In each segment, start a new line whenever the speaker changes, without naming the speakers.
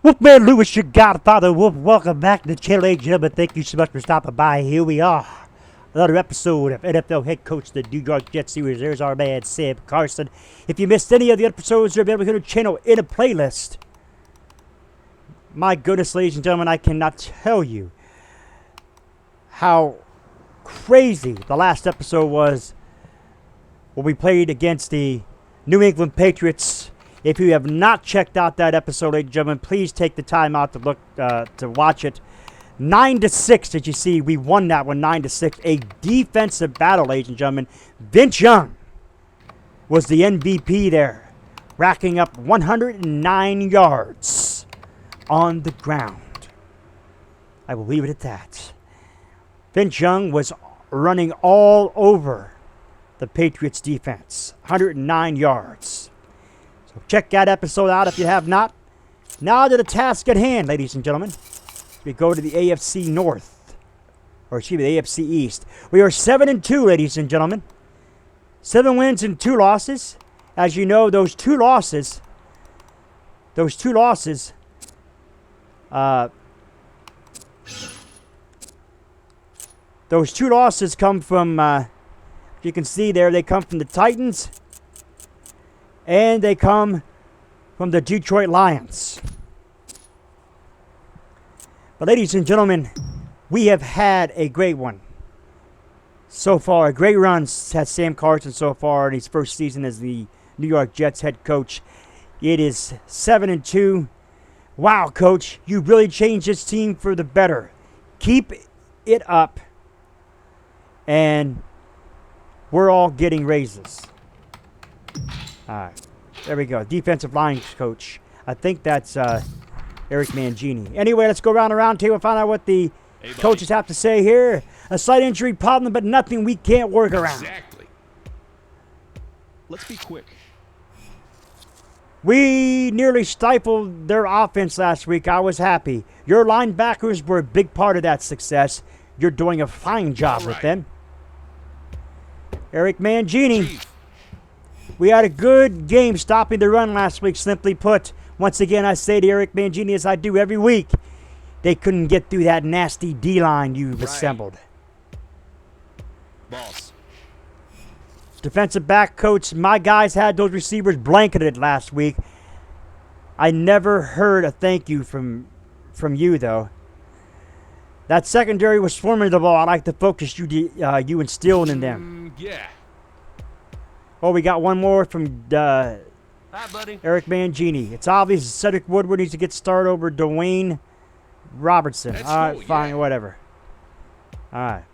Wolfman Lewis, your godfather Wolf. Welcome back to the channel, ladies and gentlemen. Thank you so much for stopping by. Here we are. Another episode of NFL head coach of the New York Jets series. There's our man, Sam Carson. If you missed any of the episodes, you're available here on the channel in a playlist. My goodness, ladies and gentlemen, I cannot tell you how crazy the last episode was when we played against the New England Patriots. If you have not checked out that episode, ladies and gentlemen, please take the time out to watch it. 9-6, as you see, we won that one 9-6. A defensive battle, ladies and gentlemen. Vince Young was the MVP there, racking up 109 yards on the ground. I will leave it at that. Vince Young was running all over the Patriots defense. 109 yards. So check that episode out if you have not. Now to the task at hand, ladies and gentlemen. We go to the AFC North. Or excuse me, the AFC East. We are 7-2, ladies and gentlemen. 7 wins and 2 losses. As you know, those two losses come from, you can see there, they come from the Titans and they come from the Detroit Lions. But ladies and gentlemen, we have had a great one so far. A great run has Sam Carson so far in his first season as the New York Jets head coach. It is 7-2. Wow, coach, you really changed this team for the better. Keep it up. And we're all getting raises. All right. There we go. Defensive line coach. I think that's Eric Mangini. Anyway, let's go around the round table and find out what the coaches have to say here. A slight injury problem, but nothing we can't work around.
Exactly. Let's be quick.
We nearly stifled their offense last week. I was happy. Your linebackers were a big part of that success. You're doing a fine job with them. Eric Mangini. We had a good game stopping the run last week, simply put. Once again, I say to Eric Mangini, as I do every week, they couldn't get through that nasty D-line you've assembled.
Boss.
Defensive back coach, my guys had those receivers blanketed last week. I never heard a thank you from you, though. That secondary was formidable. I like the focus you instilled in them.
Yeah.
Oh, we got one more from
Hi, buddy.
Eric Mangini. It's obvious Cedric Woodward needs to get started over Dwayne Robertson.
That's
All right,
cool,
fine,
yeah.
whatever. All right.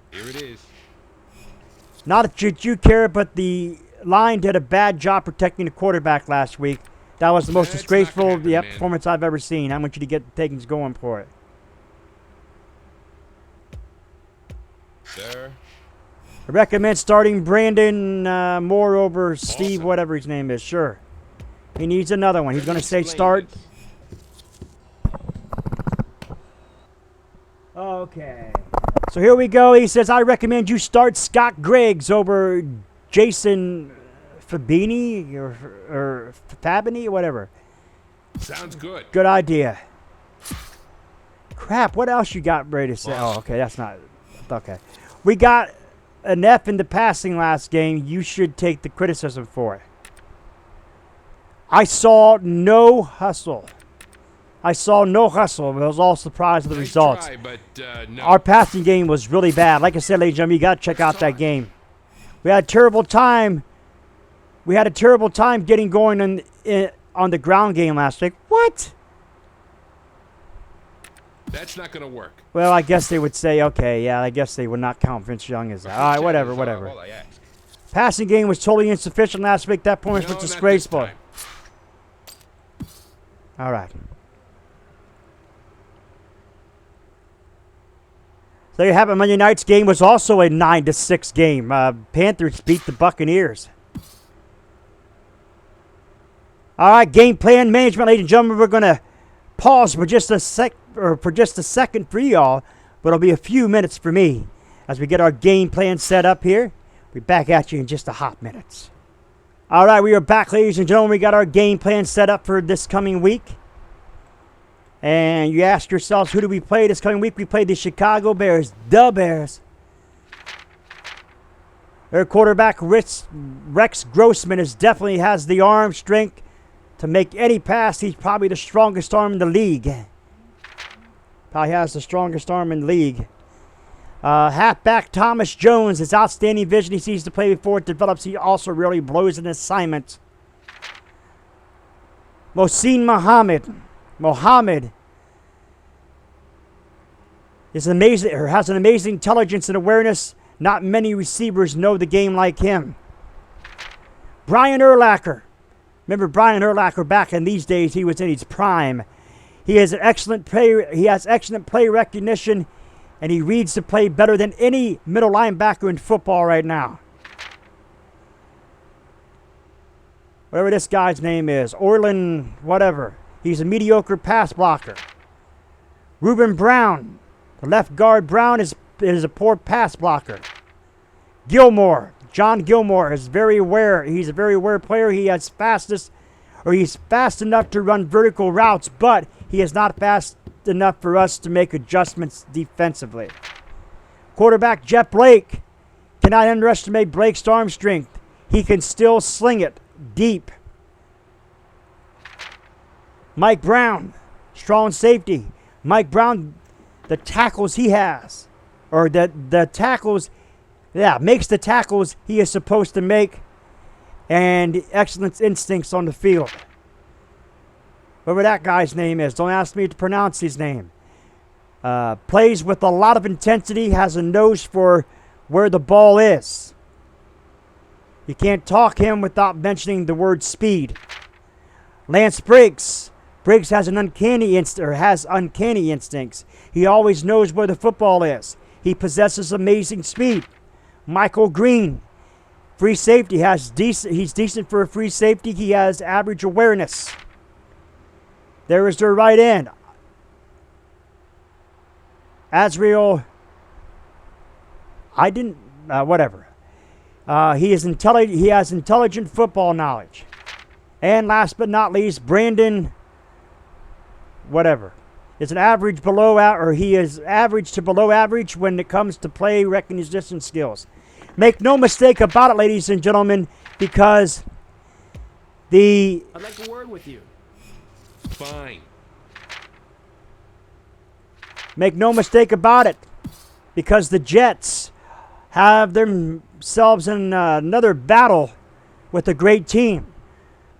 Here it is.
Not that you care, but the line did a bad job protecting the quarterback last week. That was the most
That's
disgraceful
not gonna happen,
performance I've ever seen. I want you to get things going for it.
Sir.
I recommend starting Brandon Moore over Steve,
Awesome.
whatever his name is. Sure. He needs another one. He's going to say start. Okay. So here we go. He says, I recommend you start Scott Griggs over Jason Fabini or Fabini or whatever.
Sounds good.
Good idea. Crap, what else you got ready to say? Oh, okay, that's not... Okay. We got an F in the passing last game. You should take the criticism for it. I saw no hustle. I was all surprised at the results.
Try, but, no.
Our passing game was really bad. Like I said, ladies and gentlemen, you got to check out that game. We had a terrible time. We had a terrible time getting going on the ground game last week. What?
That's not going to work.
Well, I guess they would say, okay, yeah, I guess they would not count Vince Young as that. All right, whatever.
All I ask.
Passing game was totally insufficient last week. That point was
No, not this
disgraceful.
time.
All right. So there you have it. Monday night's game was also a 9-6 game. Panthers beat the Buccaneers. All right, game plan management, ladies and gentlemen. We're going to pause for just a second for y'all, but it'll be a few minutes for me as we get our game plan set up here. We'll be back at you in just a hot minute. All right, we are back, ladies and gentlemen. We got our game plan set up for this coming week. And you ask yourselves, who do we play this coming week? We play the Chicago Bears. The Bears. Their quarterback, Rex Grossman, definitely has the arm strength to make any pass. He's probably the strongest arm in the league. Probably has the strongest arm in the league. Halfback Thomas Jones, his outstanding vision. He sees the play before it develops. He also really blows an assignment. Mohsin Mohammed is amazing, or has an amazing intelligence and awareness. Not many receivers know the game like him. Brian Urlacher. Remember Brian Urlacher back in these days? He was in his prime. He has excellent play recognition, and he reads the play better than any middle linebacker in football right now. Whatever this guy's name is, Orlin, whatever. He's a mediocre pass blocker. Reuben Brown, the left guard Brown is a poor pass blocker. John Gilmore is very aware. He's a very aware player. He's fast enough to run vertical routes, but he is not fast enough for us to make adjustments defensively. Quarterback Jeff Blake. Cannot underestimate Blake's arm strength. He can still sling it deep. Mike Brown, strong safety. Mike Brown, the tackles he has, or the tackles, makes the tackles he is supposed to make, and excellent instincts on the field. Whatever that guy's name is, don't ask me to pronounce his name. Plays with a lot of intensity, has a nose for where the ball is. You can't talk him without mentioning the word speed. Lance Briggs. Briggs has uncanny instincts. He always knows where the football is. He possesses amazing speed. Michael Green, free safety, he's decent for a free safety. He has average awareness. There is their right end. Azrael, whatever. He has intelligent football knowledge. And last but not least, Brandon, whatever, is an average below, or he is average to below average when it comes to play recognition skills. Make no mistake about it, ladies and gentlemen, because
I'd like a word with you.
Fine.
Make no mistake about it, because the Jets have themselves in another battle with a great team.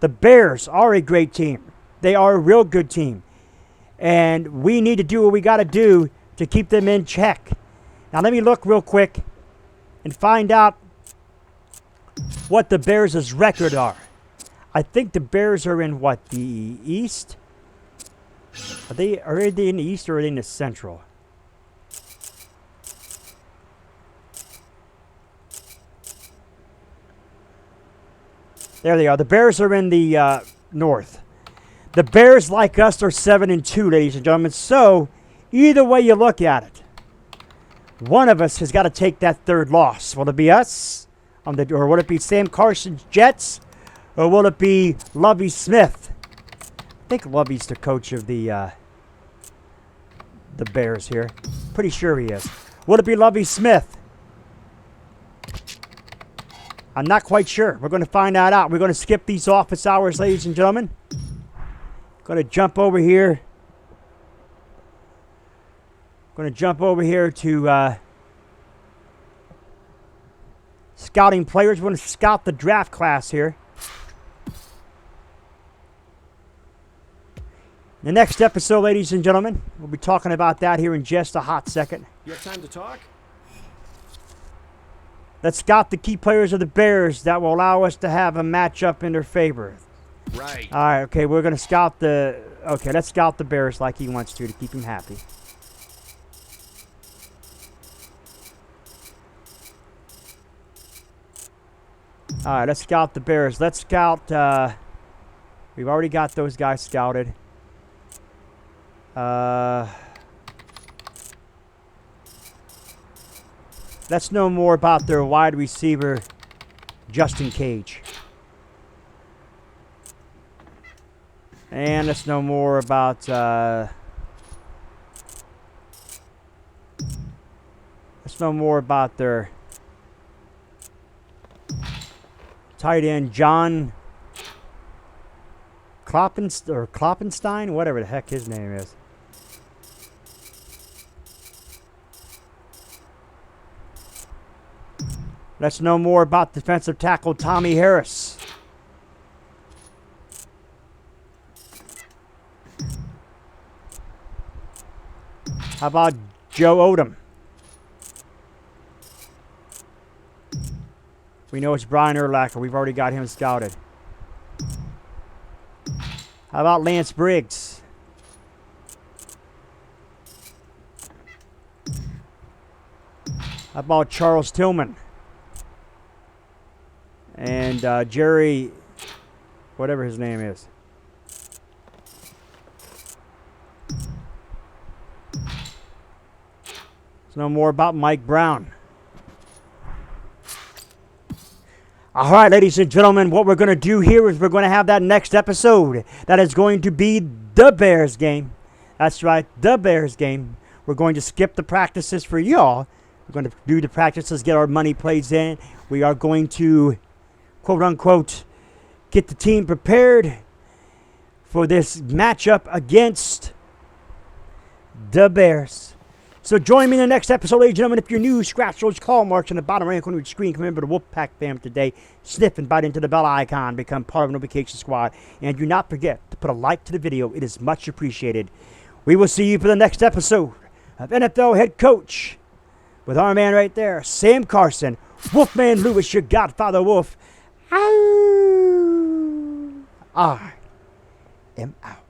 The Bears are a great team. They are a real good team. And we need to do what we got to do to keep them in check. Now let me look real quick and find out what the Bears' record are. I think the Bears are in what, the East? Are they in the East or are they in the Central? There they are. The Bears are in the North. The Bears, like us, are 7-2, ladies and gentlemen. So, either way you look at it, one of us has got to take that third loss. Will it be us? Or will it be Sam Carson's Jets? Or will it be Lovie Smith? I think Lovie's the coach of the Bears here. Pretty sure he is. Will it be Lovie Smith? I'm not quite sure. We're going to find that out. We're going to skip these office hours, ladies and gentlemen. Going to jump over here. To scouting players. We're going to scout the draft class here. The next episode, ladies and gentlemen, we'll be talking about that here in just a hot second.
You have time to talk?
Let's scout the key players of the Bears that will allow us to have a matchup in their favor.
Right.
All right, okay, we're going to scout let's scout the Bears like he wants to keep him happy. All right, let's scout the Bears. Let's scout, we've already got those guys scouted. Let's know more about their wide receiver, Justin Cage. And let's know more about know more about their tight end, John Kloppenstein, whatever the heck his name is. Let's know more about defensive tackle Tommy Harris. How about Joe Odom? We know it's Brian Urlacher. We've already got him scouted. How about Lance Briggs? How about Charles Tillman? And Jerry, whatever his name is. Let's know more about Mike Brown. All right, ladies and gentlemen, what we're going to do here is we're going to have that next episode. That is going to be the Bears game. That's right, the Bears game. We're going to skip the practices for y'all. We're going to do the practices, get our money plays in. We are going to, quote unquote, get the team prepared for this matchup against the Bears. So join me in the next episode, ladies and gentlemen. If you're new, scratch those claw marks in the bottom right corner of your screen. Remember the Wolfpack fam today. Sniff and bite into the bell icon. Become part of the Notification Squad. And do not forget to put a like to the video. It is much appreciated. We will see you for the next episode of NFL Head Coach with our man right there, Sam Carson, Wolfman Lewis, your Godfather Wolf. I am out.